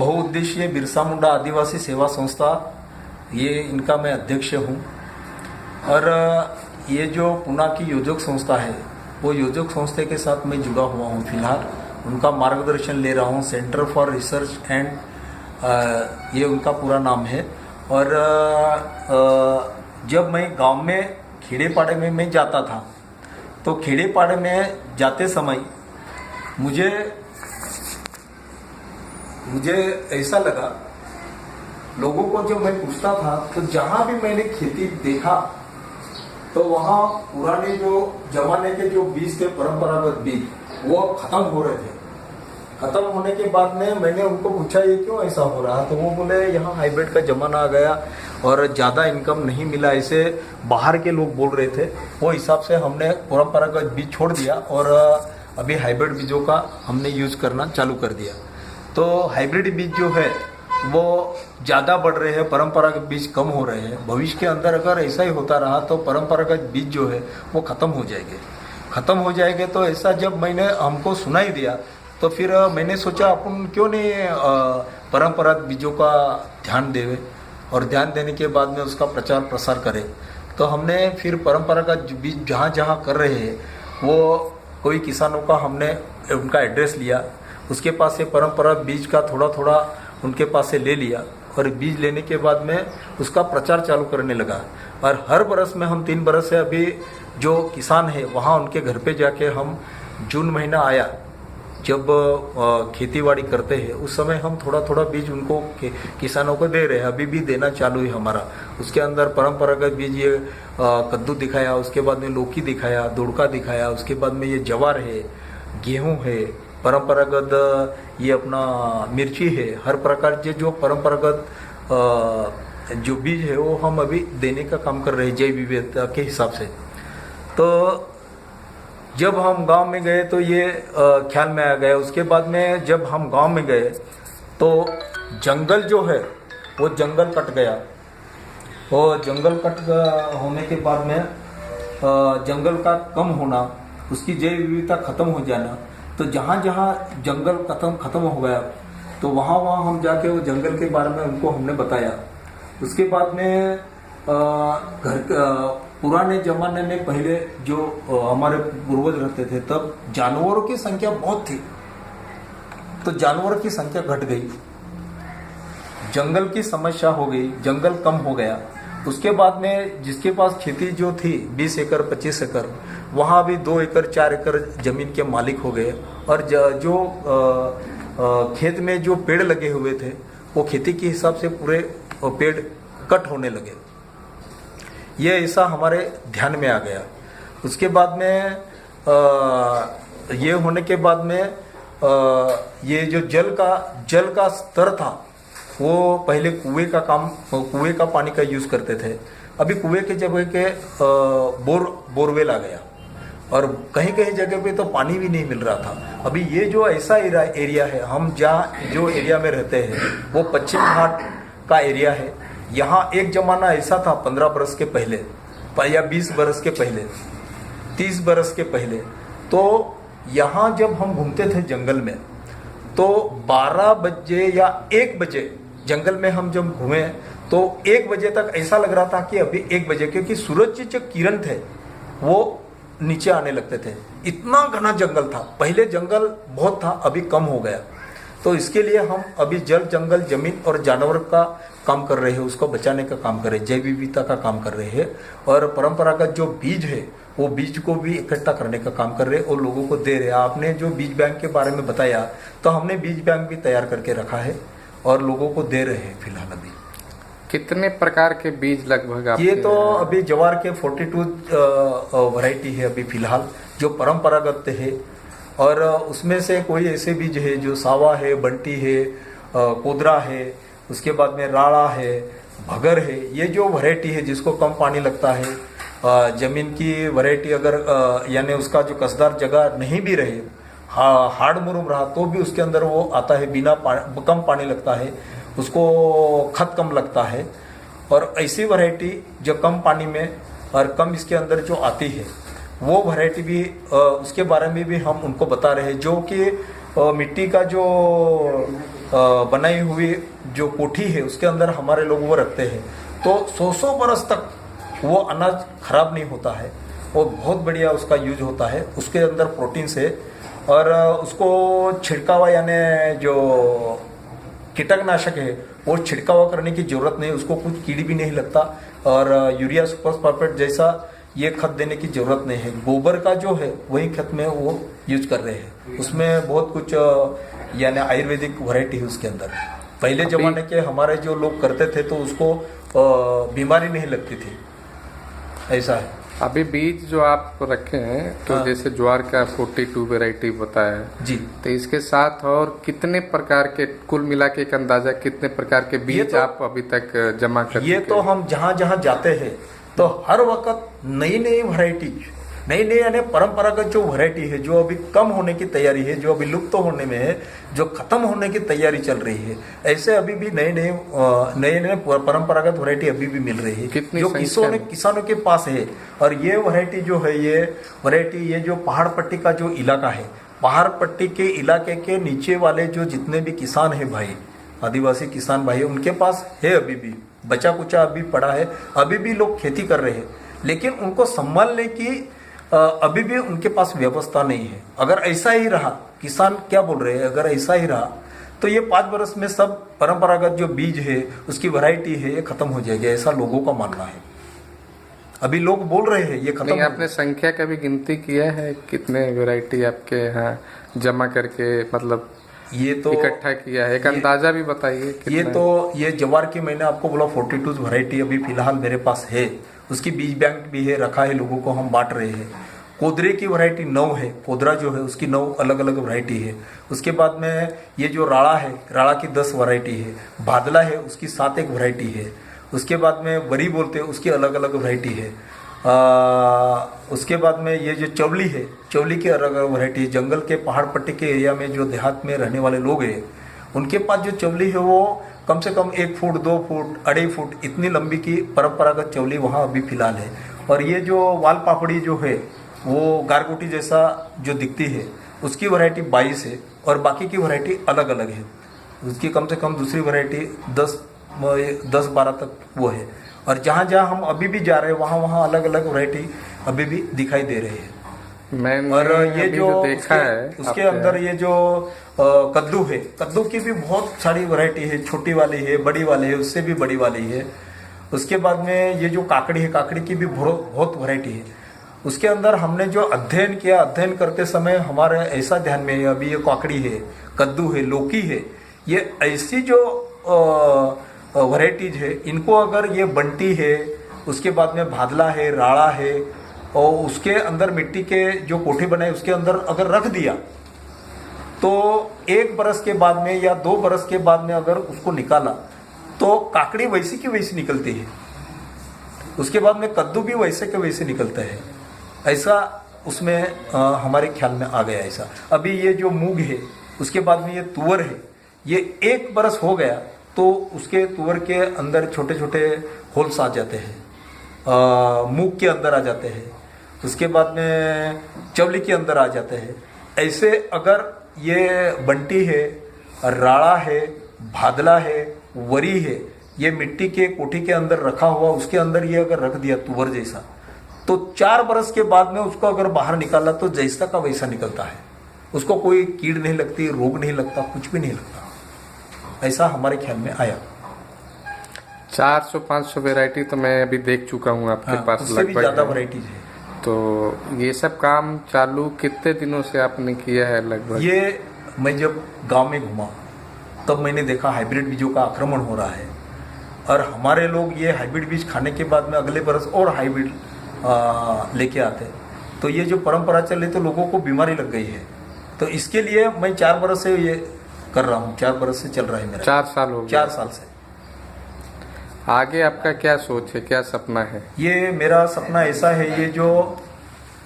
बहुउद्देशीय बिरसा मुंडा आदिवासी सेवा संस्था, ये इनका मैं अध्यक्ष हूँ। और ये जो पुणे की योजक संस्था है, वो योजक संस्था के साथ मैं जुड़ा हुआ हूँ फिलहाल। उनका मार्गदर्शन ले रहा हूँ। सेंटर फॉर रिसर्च एंड ये उनका पूरा नाम है। और जब मैं गांव में खेड़े पाड़े में मैं जाता था, तो खेड़े पाड़े में जाते समय मुझे ऐसा लगा, लोगों को जब मैं पूछता था तो जहां भी मैंने खेती देखा तो वहां पुराने जो जमाने के जो बीज थे, परंपरागत बीज, वो खत्म हो रहे थे। खत्म होने के बाद में मैंने उनको पूछा ये क्यों ऐसा हो रहा, तो वो बोले यहाँ हाइब्रिड का जमाना आ गया और ज़्यादा इनकम नहीं मिला, ऐसे बाहर के लोग बोल रहे थे। वो हिसाब से हमने परंपरागत बीज छोड़ दिया और अभी हाइब्रिड बीजों का हमने यूज करना चालू कर दिया। तो हाइब्रिड बीज जो है वो ज़्यादा बढ़ रहे हैं, परंपरागत बीज कम हो रहे हैं। भविष्य के अंदर अगर ऐसा ही होता रहा तो परंपरागत बीज जो है वो ख़त्म हो जाएंगे। तो ऐसा जब मैंने हमको सुनाई दिया तो फिर मैंने सोचा अपन क्यों नहीं परंपरागत बीजों का ध्यान देवे और ध्यान देने के बाद में उसका प्रचार प्रसार करें। तो हमने फिर परंपरागत बीज जहाँ जहाँ कर रहे हैं वो कोई किसानों का हमने उनका एड्रेस लिया, उसके पास से परंपरागत बीज का थोड़ा थोड़ा उनके पास से ले लिया और बीज लेने के बाद में उसका प्रचार चालू करने लगा। और हर बरस में हम 3 बरस से अभी जो किसान है वहाँ उनके घर पे जाके हम जून महीना आया जब खेतीबाड़ी करते हैं उस समय हम थोड़ा थोड़ा बीज उनको किसानों को दे रहे हैं। अभी भी देना चालू है हमारा। उसके अंदर परंपरागत बीज ये कद्दू दिखाया, उसके बाद में लौकी दिखाया, दोड़का दिखाया, उसके बाद में ये जवार है, गेहूं है, परंपरागत ये अपना मिर्ची है। हर प्रकार के जो परंपरागत जो बीज है वो हम अभी देने का काम कर रहे हैं जैव विविधता के हिसाब से। तो जब हम गांव में गए तो ये ख्याल में आ गया। उसके बाद में जब हम गांव में गए तो जंगल जो है वो जंगल कट गया। वो जंगल कट होने के बाद में जंगल का कम होना, उसकी जैव विविधता खत्म हो जाना, तो जहाँ जहाँ जंगल खत्म हो गया तो वहाँ हम जाके वो जंगल के बारे में उनको हमने बताया। उसके बाद में पुराने जमाने में पहले जो हमारे पूर्वज रहते थे तब जानवरों की संख्या बहुत थी, तो जानवरों की संख्या घट गई, जंगल की समस्या हो गई, जंगल कम हो गया। उसके बाद में जिसके पास खेती जो थी 20 एकड़ 25 एकड़, वहाँ भी 2 एकड़ 4 एकड़ जमीन के मालिक हो गए। और जो खेत में जो पेड़ लगे हुए थे वो खेती के हिसाब से पूरे पेड़ कट होने लगे। ये ऐसा हमारे ध्यान में आ गया। उसके बाद में ये होने के बाद में ये जो जल का स्तर था वो पहले कुएं का पानी का यूज करते थे। अभी कुएं के जगह के बोरवेल आ गया और कहीं कहीं जगह पे तो पानी भी नहीं मिल रहा था। अभी ये जो ऐसा एरिया है, हम जहाँ जो एरिया में रहते हैं वो पश्चिम घाट का एरिया है। यहाँ एक जमाना ऐसा था 15 बरस के पहले या 20 बरस के पहले, 30 बरस के पहले, तो यहाँ जब हम घूमते थे जंगल में तो 12 बजे या 1 बजे जंगल में हम जब घूमे तो 1 बजे तक ऐसा लग रहा था कि अभी 1 बजे, क्योंकि सूरज के जो किरण थे वो नीचे आने लगते थे। इतना घना जंगल था। पहले जंगल बहुत था, अभी कम हो गया। तो इसके लिए हम अभी जल, जंगल, जमीन और जानवर का काम कर रहे हैं, उसको बचाने का काम कर रहे हैं, जैव विविधता का काम कर रहे हैं। और परंपरागत जो बीज है वो बीज को भी इकट्ठा करने का काम कर रहे हैं और लोगों को दे रहे हैं। आपने जो बीज बैंक के बारे में बताया, तो हमने बीज बैंक भी तैयार करके रखा है और लोगों को दे रहे हैं फिलहाल। अभी कितने प्रकार के बीज लगभग आपके? ये तो अभी जवार के 42 वैरायटी है अभी फिलहाल जो परंपरागत है। और उसमें से कोई ऐसे बीज है जो सावा है, बंटी है, कोदरा है, उसके बाद में राड़ा है, भगर है। ये जो वैरायटी है जिसको कम पानी लगता है, जमीन की वैरायटी अगर यानी उसका जो कसदार जगह नहीं भी रहे, हार्ड मुरुम रहा तो भी उसके अंदर वो आता है, बिना कम पानी लगता है, उसको खत कम लगता है। और ऐसी वैरायटी जो कम पानी में और कम इसके अंदर जो आती है वो वैरायटी भी उसके बारे में भी हम उनको बता रहे हैं, जो कि मिट्टी का जो बनाई हुई जो कोठी है उसके अंदर हमारे लोग वो रखते हैं, तो 100 बरस तक वो अनाज खराब नहीं होता है। वो बहुत बढ़िया उसका यूज होता है, उसके अंदर प्रोटीन्स है। और उसको छिड़कावा यानी जो कीटकनाशक है वो छिड़कावा करने की जरूरत नहीं, उसको कुछ कीड़ी भी नहीं लगता। और यूरिया सुपर फॉस्फेट जैसा ये खत देने की जरूरत नहीं है। गोबर का जो है वही खत में वो यूज कर रहे हैं। उसमें बहुत कुछ यानी आयुर्वेदिक वैरायटी है उसके अंदर। पहले जमाने के हमारे जो लोग करते थे तो उसको बीमारी नहीं लगती थी, ऐसा है। अभी बीज जो आप रखे हैं तो हाँ। जैसे ज्वार का 42 वैरायटी बताया है जी। तो इसके साथ और कितने प्रकार के, कुल मिला के एक अंदाजा कितने प्रकार के बीज आप अभी तक जमा कर ये चुके तो हैं? हम जहाँ जहाँ जाते हैं तो हर वक्त नई नई वैरायटी, नई नई यानी परंपरागत जो वैरायटी है जो अभी कम होने की तैयारी है, जो अभी लुप्त होने में है, जो खत्म होने की तैयारी चल रही है, ऐसे अभी भी नए नए परंपरागत वैरायटी अभी भी मिल रही है कितनी जो संख्या में? किसानों के पास है। और ये वैरायटी जो है, ये वैरायटी ये जो पहाड़ पट्टी का जो इलाका है, पहाड़ पट्टी के इलाके के नीचे वाले जो जितने भी किसान है भाई, आदिवासी किसान भाई, उनके पास है अभी भी बचा कुचा अभी पड़ा है। अभी भी लोग खेती कर रहे हैं, लेकिन उनको संभालने की अभी भी उनके पास व्यवस्था नहीं है। अगर ऐसा ही रहा, किसान क्या बोल रहे हैं, अगर ऐसा ही रहा तो ये 5 वर्ष में सब परंपरागत जो बीज है उसकी वैरायटी है ये खत्म हो जाएगी, ऐसा लोगों का मानना है। अभी लोग बोल रहे हैं ये खत्म नहीं, आपने संख्या का भी गिनती किया है कितने वैरायटी आपके यहाँ जमा करके मतलब ये तो इकट्ठा किया है? एक अंदाजा भी बताइए कितना? ये जवार की मैंने आपको बोला 42 वैरायटी अभी फिलहाल मेरे पास है। उसकी बीज बैंक भी है, रखा है, लोगों को हम बांट रहे हैं। कोदरे की वैरायटी 9 है, कोदरा जो है उसकी 9 अलग अलग वैरायटी है। उसके बाद में ये जो राड़ा है, राड़ा की 10 वैरायटी है। भादला है उसकी 7 एक वैरायटी है। उसके बाद में वरी बोलते हैं उसकी अलग अलग वैरायटी है। उसके बाद में ये जो चवली है, चवली की अलग अलग वैरायटी है। जंगल के पहाड़ पट्टी के एरिया में जो देहात में रहने वाले लोग हैं उनके पास जो चवली है वो कम से कम 1 फुट 2 फुट 2.5 फुट इतनी लंबी की परंपरागत चवली वहाँ अभी फिलहाल है। और ये जो वाल पापड़ी जो है वो गारगोटी जैसा जो दिखती है उसकी वैरायटी 22 है। और बाकी की वैरायटी अलग अलग है। उसकी कम से कम दूसरी वैरायटी 10-12 तक वो है। और जहाँ जहाँ हम अभी भी जा रहे हैं वहाँ वहाँ अलग अलग वैरायटी अभी भी दिखाई दे रही है। मैंने और ये अभी जो देखा है उसके अंदर ये जो कद्दू है, कद्दू की भी बहुत सारी वैरायटी है, छोटी वाली है, बड़ी वाली है, उससे भी बड़ी वाली है। उसके बाद में ये जो काकड़ी है, काकड़ी की भी बहुत वैरायटी है। उसके अंदर हमने जो अध्ययन किया, अध्ययन करते समय हमारे ऐसा ध्यान में है, अभी ये काकड़ी है, कद्दू है, लौकी है, ये ऐसी जो वैरायटीज है, इनको अगर ये बंटी है, उसके बाद में भादला है, राड़ा है, और उसके अंदर मिट्टी के जो कोठे बनाए उसके अंदर अगर रख दिया तो 1 बरस के बाद में या 2 बरस के बाद में अगर उसको निकाला तो काकड़ी वैसी की वैसी निकलती है। उसके बाद में कद्दू भी वैसे के वैसे निकलता है। ऐसा उसमें हमारे ख्याल में आ गया ऐसा। अभी ये जो मूंग है, उसके बाद में ये तुअर है, ये 1 बरस हो गया तो उसके तुअर के अंदर छोटे छोटे होल्स आ जाते हैं, मूंग के अंदर आ जाते हैं, उसके बाद में चवली के अंदर आ जाते हैं। ऐसे अगर ये बंटी है, राड़ा है, भादला है, वरी है, ये मिट्टी के कोठी के अंदर रखा हुआ, उसके अंदर ये अगर रख दिया तुअर जैसा, तो 4 बरस के बाद में उसको अगर बाहर निकाला तो जैसा का वैसा निकलता है। उसको कोई कीड़ नहीं लगती, रोग नहीं लगता, कुछ भी नहीं लगता। ऐसा हमारे ख्याल में आया। 400-500 वैरायटी तो मैं अभी देख चुका हूँ आपके पास, उससे भी लगभग ज्यादा है। वैरायटीज है। तो ये सब काम चालू कितने दिनों से आपने किया है लगभग? ये मैं जब गांव में घूमा तब मैंने देखा हाइब्रिड बीजों का आक्रमण हो रहा है। और हमारे लोग ये हाइब्रिड बीज खाने के बाद में अगले बरस और हाइब्रिड लेके आते हैं। तो ये जो परंपरा चल रही तो लोगों को बीमारी लग गई है। तो इसके लिए मैं 4 बरस से ये कर रहा हूँ, 4 बरस से चल रहा है मेरा। 4 साल हो गए। 4 साल से। आगे आपका क्या सोच है, क्या सपना है? ये मेरा सपना ऐसा है, ये जो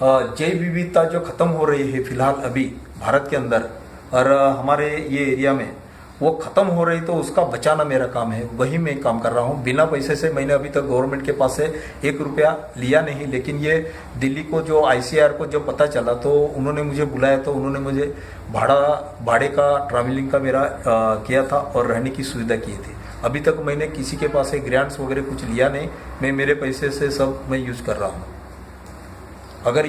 जैव विविधता जो खत्म हो रही है फिलहाल अभी भारत के अंदर और हमारे ये एरिया में, वो खत्म हो रही तो उसका बचाना मेरा काम है, वही मैं काम कर रहा हूँ। बिना पैसे से मैंने अभी तक गवर्नमेंट के पास से 1 रुपया लिया नहीं, लेकिन ये दिल्ली को जो ICAR को जब पता चला तो उन्होंने मुझे बुलाया, तो उन्होंने मुझे भाड़े का ट्रैवलिंग का मेरा किया था और रहने की सुविधा की थी। अभी तक मैंने किसी के पास से ग्रांट्स वगैरह कुछ लिया नहीं, मैं मेरे पैसे से सब मैं यूज कर रहा हूँ। अगर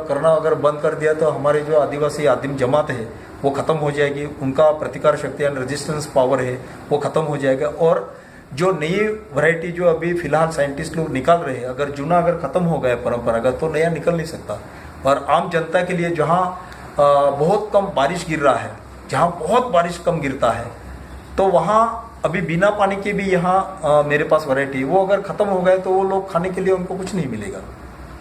करना बंद कर दिया तो हमारे जो आदिवासी आदिम जमात है वो खत्म हो जाएगी, उनका प्रतिकार शक्ति एंड रेजिस्टेंस पावर है वो खत्म हो जाएगा। और जो नई वैरायटी जो अभी फिलहाल साइंटिस्ट लोग निकाल रहे हैं, अगर जूना खत्म हो गया परंपरागत तो नया निकल नहीं सकता। और आम जनता के लिए जहाँ बहुत कम बारिश गिर रहा है, जहाँ बहुत बारिश कम गिरता है, तो वहाँ अभी बिना पानी के भी यहाँ मेरे पास वैरायटी, वो अगर खत्म हो गए तो वो लोग खाने के लिए उनको कुछ नहीं मिलेगा।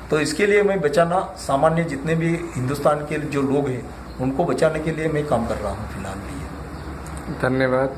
तो इसके लिए मैं बचाना, सामान्य जितने भी हिंदुस्तान के जो लोग हैं उनको बचाने के लिए मैं काम कर रहा हूँ फिलहाल भी। धन्यवाद।